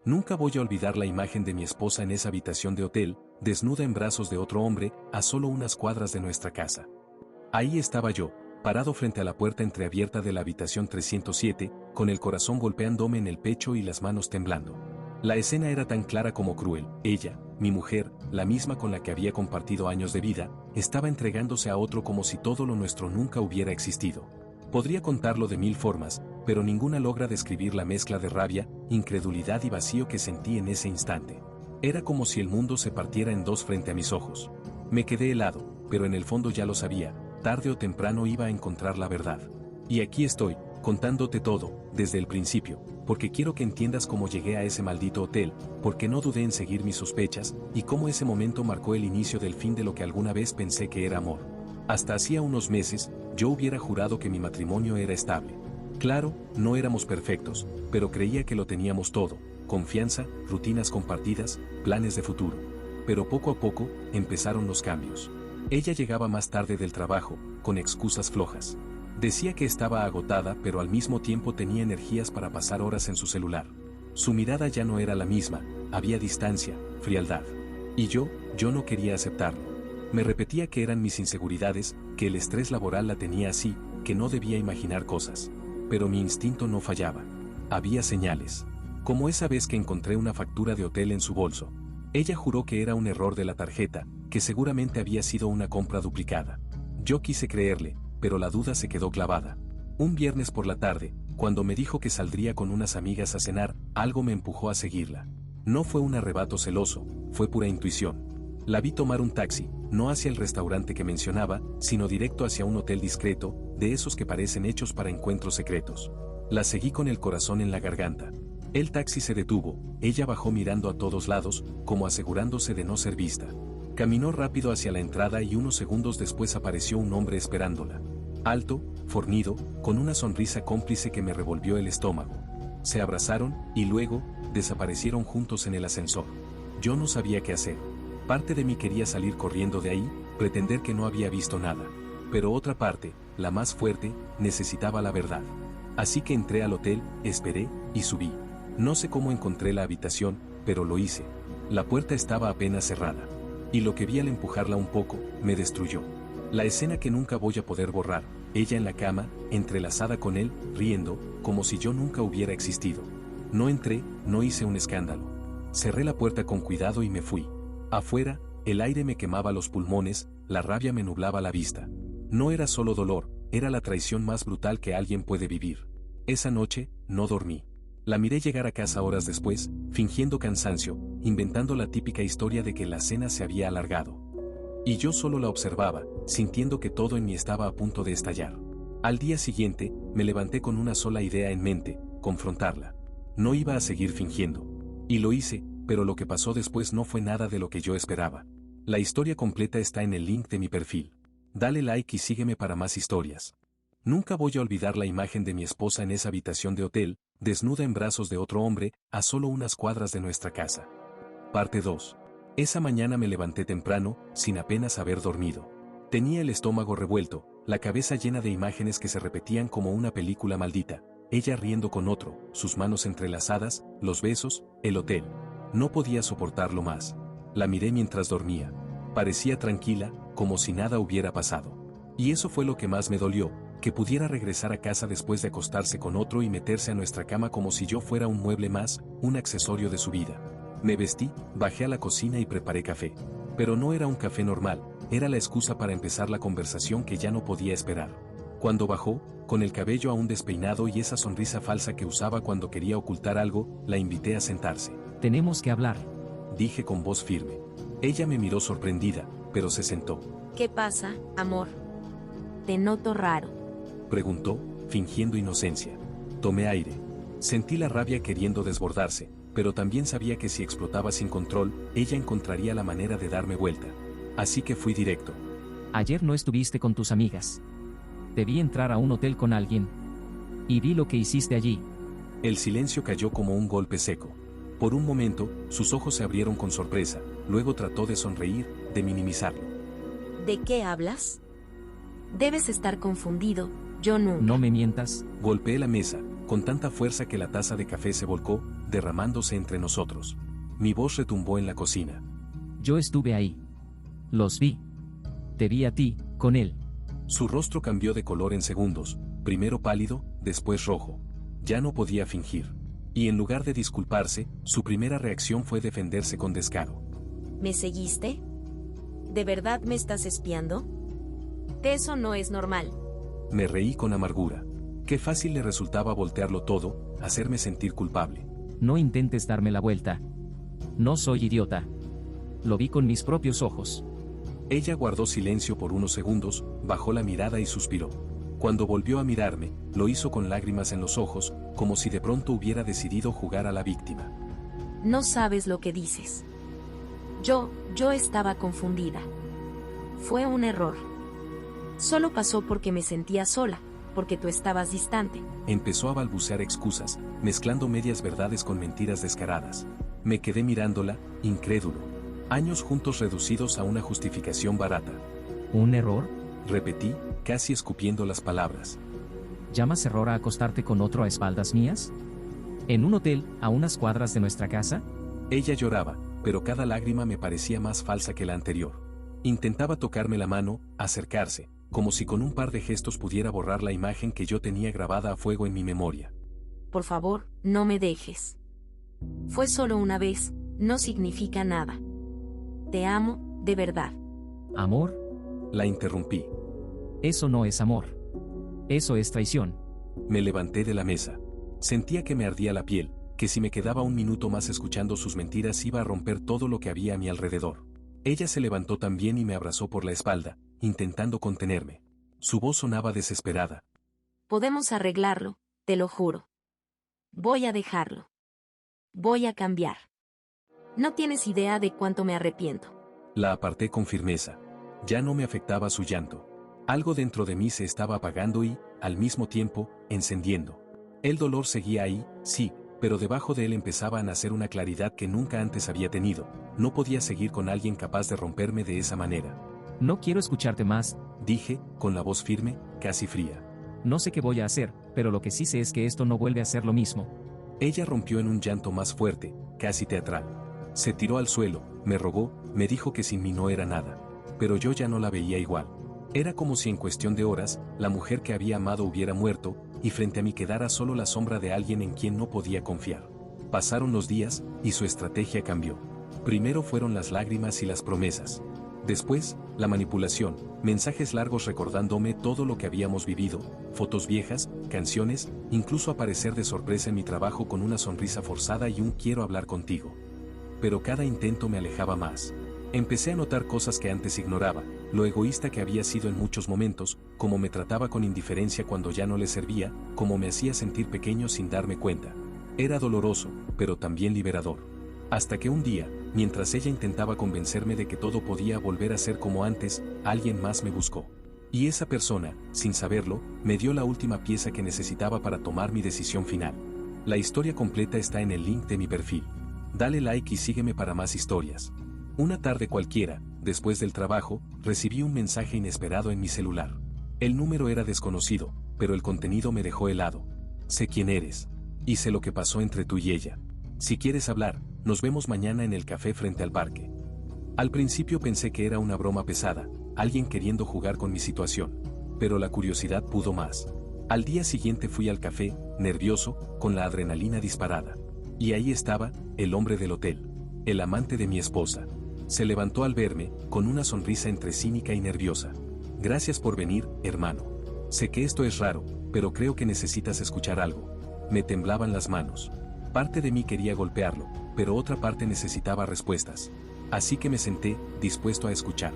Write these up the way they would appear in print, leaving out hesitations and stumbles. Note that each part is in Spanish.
Nunca voy a olvidar la imagen de mi esposa en esa habitación de hotel, desnuda en brazos de otro hombre, a solo unas cuadras de nuestra casa. Ahí estaba yo, parado frente a la puerta entreabierta de la habitación 307, con el corazón golpeándome en el pecho y las manos temblando. La escena era tan clara como cruel. Ella, mi mujer, la misma con la que había compartido años de vida, estaba entregándose a otro como si todo lo nuestro nunca hubiera existido. Podría contarlo de mil formas, pero ninguna logra describir la mezcla de rabia, incredulidad y vacío que sentí en ese instante. Era como si el mundo se partiera en dos frente a mis ojos. Me quedé helado, pero en el fondo ya lo sabía, tarde o temprano iba a encontrar la verdad. Y aquí estoy, contándote todo, desde el principio, porque quiero que entiendas cómo llegué a ese maldito hotel, porque no dudé en seguir mis sospechas, y cómo ese momento marcó el inicio del fin de lo que alguna vez pensé que era amor. Hasta hacía unos meses, yo hubiera jurado que mi matrimonio era estable. Claro, no éramos perfectos, pero creía que lo teníamos todo: confianza, rutinas compartidas, planes de futuro. Pero poco a poco, empezaron los cambios. Ella llegaba más tarde del trabajo, con excusas flojas. Decía que estaba agotada, pero al mismo tiempo tenía energías para pasar horas en su celular. Su mirada ya no era la misma, había distancia, frialdad. Y yo no quería aceptarlo. Me repetía que eran mis inseguridades, que el estrés laboral la tenía así, que no debía imaginar cosas. Pero mi instinto no fallaba. Había señales. Como esa vez que encontré una factura de hotel en su bolso. Ella juró que era un error de la tarjeta, que seguramente había sido una compra duplicada. Yo quise creerle, pero la duda se quedó clavada. Un viernes por la tarde, cuando me dijo que saldría con unas amigas a cenar, algo me empujó a seguirla. No fue un arrebato celoso, fue pura intuición. La vi tomar un taxi, no hacia el restaurante que mencionaba, sino directo hacia un hotel discreto, de esos que parecen hechos para encuentros secretos. La seguí con el corazón en la garganta. El taxi se detuvo, ella bajó mirando a todos lados, como asegurándose de no ser vista. Caminó rápido hacia la entrada y unos segundos después apareció un hombre esperándola. Alto, fornido, con una sonrisa cómplice que me revolvió el estómago. Se abrazaron, y luego, desaparecieron juntos en el ascensor. Yo no sabía qué hacer. Parte de mí quería salir corriendo de ahí, pretender que no había visto nada. Pero otra parte, la más fuerte, necesitaba la verdad. Así que entré al hotel, esperé, y subí. No sé cómo encontré la habitación, pero lo hice. La puerta estaba apenas cerrada. Y lo que vi al empujarla un poco, me destruyó. La escena que nunca voy a poder borrar, ella en la cama, entrelazada con él, riendo, como si yo nunca hubiera existido. No entré, no hice un escándalo. Cerré la puerta con cuidado y me fui. Afuera, el aire me quemaba los pulmones, la rabia me nublaba la vista. No era solo dolor, era la traición más brutal que alguien puede vivir. Esa noche, no dormí. La miré llegar a casa horas después, fingiendo cansancio, inventando la típica historia de que la cena se había alargado. Y yo solo la observaba, sintiendo que todo en mí estaba a punto de estallar. Al día siguiente, me levanté con una sola idea en mente: confrontarla. No iba a seguir fingiendo. Y lo hice, pero lo que pasó después no fue nada de lo que yo esperaba. La historia completa está en el link de mi perfil. Dale like y sígueme para más historias. Nunca voy a olvidar la imagen de mi esposa en esa habitación de hotel, desnuda en brazos de otro hombre, a solo unas cuadras de nuestra casa. Parte 2. Esa mañana me levanté temprano, sin apenas haber dormido. Tenía el estómago revuelto, la cabeza llena de imágenes que se repetían como una película maldita. Ella riendo con otro, sus manos entrelazadas, los besos, el hotel. No podía soportarlo más. La miré mientras dormía. Parecía tranquila, como si nada hubiera pasado. Y eso fue lo que más me dolió, que pudiera regresar a casa después de acostarse con otro y meterse a nuestra cama como si yo fuera un mueble más, un accesorio de su vida. Me vestí, bajé a la cocina y preparé café. Pero no era un café normal, era la excusa para empezar la conversación que ya no podía esperar. Cuando bajó, con el cabello aún despeinado y esa sonrisa falsa que usaba cuando quería ocultar algo, la invité a sentarse. Tenemos que hablar, dije con voz firme. Ella me miró sorprendida, pero se sentó. ¿Qué pasa, amor? Te noto raro. Preguntó, fingiendo inocencia. Tomé aire. Sentí la rabia queriendo desbordarse, pero también sabía que si explotaba sin control, ella encontraría la manera de darme vuelta. Así que fui directo. Ayer no estuviste con tus amigas. Te vi entrar a un hotel con alguien. Y vi lo que hiciste allí. El silencio cayó como un golpe seco. Por un momento, sus ojos se abrieron con sorpresa, luego trató de sonreír, de minimizarlo. ¿De qué hablas? Debes estar confundido, yo nunca. No me mientas. Golpeé la mesa, con tanta fuerza que la taza de café se volcó, derramándose entre nosotros. Mi voz retumbó en la cocina. Yo estuve ahí. Los vi. Te vi a ti, con él. Su rostro cambió de color en segundos, primero pálido, después rojo. Ya no podía fingir. Y en lugar de disculparse, su primera reacción fue defenderse con descaro. ¿Me seguiste? ¿De verdad me estás espiando? Eso no es normal. Me reí con amargura. Qué fácil le resultaba voltearlo todo, hacerme sentir culpable. No intentes darme la vuelta. No soy idiota. Lo vi con mis propios ojos. Ella guardó silencio por unos segundos, bajó la mirada y suspiró. Cuando volvió a mirarme, lo hizo con lágrimas en los ojos, como si de pronto hubiera decidido jugar a la víctima. No sabes lo que dices. Yo estaba confundida. Fue un error. Solo pasó porque me sentía sola, porque tú estabas distante. Empezó a balbucear excusas, mezclando medias verdades con mentiras descaradas. Me quedé mirándola, incrédulo. Años juntos reducidos a una justificación barata. ¿Un error? Repetí, casi escupiendo las palabras. ¿Llamas error a acostarte con otro a espaldas mías? ¿En un hotel, a unas cuadras de nuestra casa? Ella lloraba, pero cada lágrima me parecía más falsa que la anterior. Intentaba tocarme la mano, acercarse, como si con un par de gestos pudiera borrar la imagen que yo tenía grabada a fuego en mi memoria. Por favor, no me dejes. Fue solo una vez, no significa nada. Te amo, de verdad. ¿Amor? La interrumpí. Eso no es amor. Eso es traición. Me levanté de la mesa. Sentía que me ardía la piel, que si me quedaba un minuto más escuchando sus mentiras iba a romper todo lo que había a mi alrededor. Ella se levantó también y me abrazó por la espalda, intentando contenerme. Su voz sonaba desesperada. Podemos arreglarlo, te lo juro. Voy a dejarlo. Voy a cambiar. No tienes idea de cuánto me arrepiento. La aparté con firmeza. Ya no me afectaba su llanto. Algo dentro de mí se estaba apagando y, al mismo tiempo, encendiendo. El dolor seguía ahí, sí, pero debajo de él empezaba a nacer una claridad que nunca antes había tenido. No podía seguir con alguien capaz de romperme de esa manera. No quiero escucharte más, dije, con la voz firme, casi fría. No sé qué voy a hacer, pero lo que sí sé es que esto no vuelve a ser lo mismo. Ella rompió en un llanto más fuerte, casi teatral. Se tiró al suelo, me rogó, me dijo que sin mí no era nada. Pero yo ya no la veía igual. Era como si en cuestión de horas, la mujer que había amado hubiera muerto, y frente a mí quedara solo la sombra de alguien en quien no podía confiar. Pasaron los días, y su estrategia cambió. Primero fueron las lágrimas y las promesas. Después, la manipulación, mensajes largos recordándome todo lo que habíamos vivido, fotos viejas, canciones, incluso aparecer de sorpresa en mi trabajo con una sonrisa forzada y un quiero hablar contigo. Pero cada intento me alejaba más. Empecé a notar cosas que antes ignoraba, lo egoísta que había sido en muchos momentos, cómo me trataba con indiferencia cuando ya no le servía, cómo me hacía sentir pequeño sin darme cuenta. Era doloroso, pero también liberador. Hasta que un día, mientras ella intentaba convencerme de que todo podía volver a ser como antes, alguien más me buscó. Y esa persona, sin saberlo, me dio la última pieza que necesitaba para tomar mi decisión final. La historia completa está en el link de mi perfil. Dale like y sígueme para más historias. Una tarde cualquiera, después del trabajo, recibí un mensaje inesperado en mi celular. El número era desconocido, pero el contenido me dejó helado. Sé quién eres. Y sé lo que pasó entre tú y ella. Si quieres hablar, nos vemos mañana en el café frente al parque. Al principio pensé que era una broma pesada, alguien queriendo jugar con mi situación. Pero la curiosidad pudo más. Al día siguiente fui al café, nervioso, con la adrenalina disparada. Y ahí estaba, el hombre del hotel. El amante de mi esposa. Se levantó al verme, con una sonrisa entre cínica y nerviosa. Gracias por venir, hermano. Sé que esto es raro, pero creo que necesitas escuchar algo. Me temblaban las manos. Parte de mí quería golpearlo, pero otra parte necesitaba respuestas. Así que me senté, dispuesto a escuchar.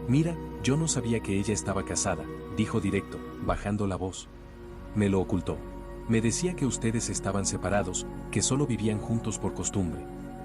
Mira, yo no sabía que ella estaba casada, dijo directo, bajando la voz. Me lo ocultó. Me decía que ustedes estaban separados, que solo vivían juntos por costumbre.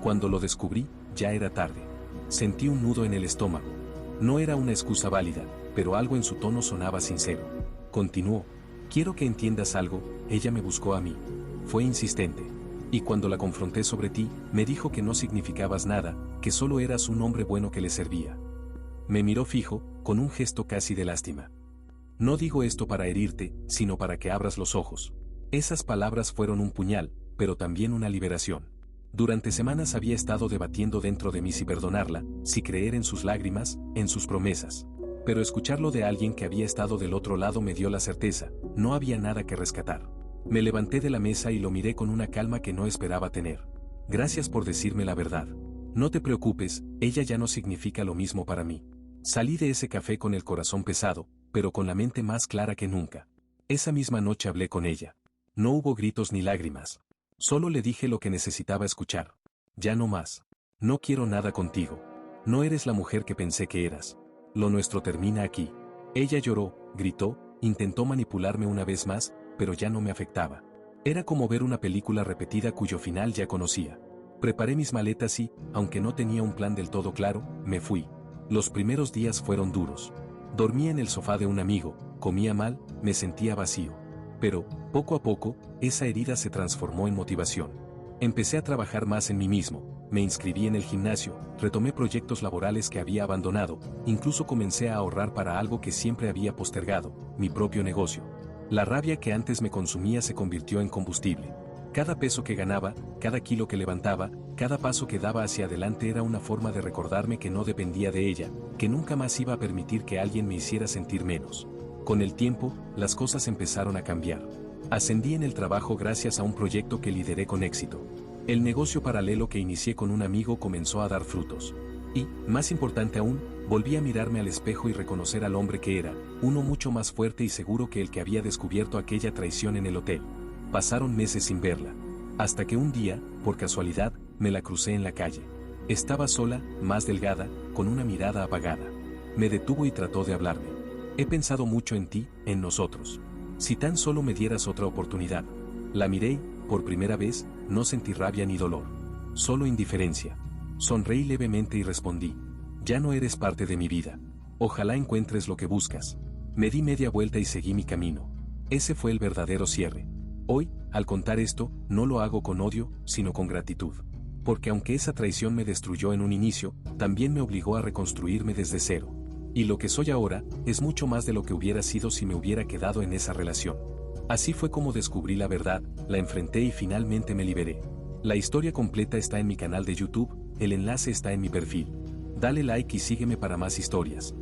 Cuando lo descubrí, ya era tarde. Sentí un nudo en el estómago. No era una excusa válida, pero algo en su tono sonaba sincero. Continuó. Quiero que entiendas algo, ella me buscó a mí. Fue insistente. Y cuando la confronté sobre ti, me dijo que no significabas nada, que solo eras un hombre bueno que le servía. Me miró fijo, con un gesto casi de lástima. No digo esto para herirte, sino para que abras los ojos. Esas palabras fueron un puñal, pero también una liberación. Durante semanas había estado debatiendo dentro de mí si perdonarla, si creer en sus lágrimas, en sus promesas. Pero escucharlo de alguien que había estado del otro lado me dio la certeza, no había nada que rescatar. Me levanté de la mesa y lo miré con una calma que no esperaba tener. Gracias por decirme la verdad. No te preocupes, ella ya no significa lo mismo para mí. Salí de ese café con el corazón pesado, pero con la mente más clara que nunca. Esa misma noche hablé con ella. No hubo gritos ni lágrimas. Solo le dije lo que necesitaba escuchar. Ya no más. No quiero nada contigo. No eres la mujer que pensé que eras. Lo nuestro termina aquí. Ella lloró, gritó, intentó manipularme una vez más, pero ya no me afectaba. Era como ver una película repetida cuyo final ya conocía. Preparé mis maletas y, aunque no tenía un plan del todo claro, me fui. Los primeros días fueron duros. Dormía en el sofá de un amigo, comía mal, me sentía vacío. Pero, poco a poco, esa herida se transformó en motivación. Empecé a trabajar más en mí mismo, me inscribí en el gimnasio, retomé proyectos laborales que había abandonado, incluso comencé a ahorrar para algo que siempre había postergado, mi propio negocio. La rabia que antes me consumía se convirtió en combustible. Cada peso que ganaba, cada kilo que levantaba, cada paso que daba hacia adelante era una forma de recordarme que no dependía de ella, que nunca más iba a permitir que alguien me hiciera sentir menos. Con el tiempo, las cosas empezaron a cambiar. Ascendí en el trabajo gracias a un proyecto que lideré con éxito. El negocio paralelo que inicié con un amigo comenzó a dar frutos. Y, más importante aún, volví a mirarme al espejo y reconocer al hombre que era, uno mucho más fuerte y seguro que el que había descubierto aquella traición en el hotel. Pasaron meses sin verla. Hasta que un día, por casualidad, me la crucé en la calle. Estaba sola, más delgada, con una mirada apagada. Me detuvo y trató de hablarme. He pensado mucho en ti, en nosotros. Si tan solo me dieras otra oportunidad. La miré y, por primera vez, no sentí rabia ni dolor. Solo indiferencia. Sonreí levemente y respondí. Ya no eres parte de mi vida. Ojalá encuentres lo que buscas. Me di media vuelta y seguí mi camino. Ese fue el verdadero cierre. Hoy, al contar esto, no lo hago con odio, sino con gratitud. Porque aunque esa traición me destruyó en un inicio, también me obligó a reconstruirme desde cero. Y lo que soy ahora, es mucho más de lo que hubiera sido si me hubiera quedado en esa relación. Así fue como descubrí la verdad, la enfrenté y finalmente me liberé. La historia completa está en mi canal de YouTube, el enlace está en mi perfil. Dale like y sígueme para más historias.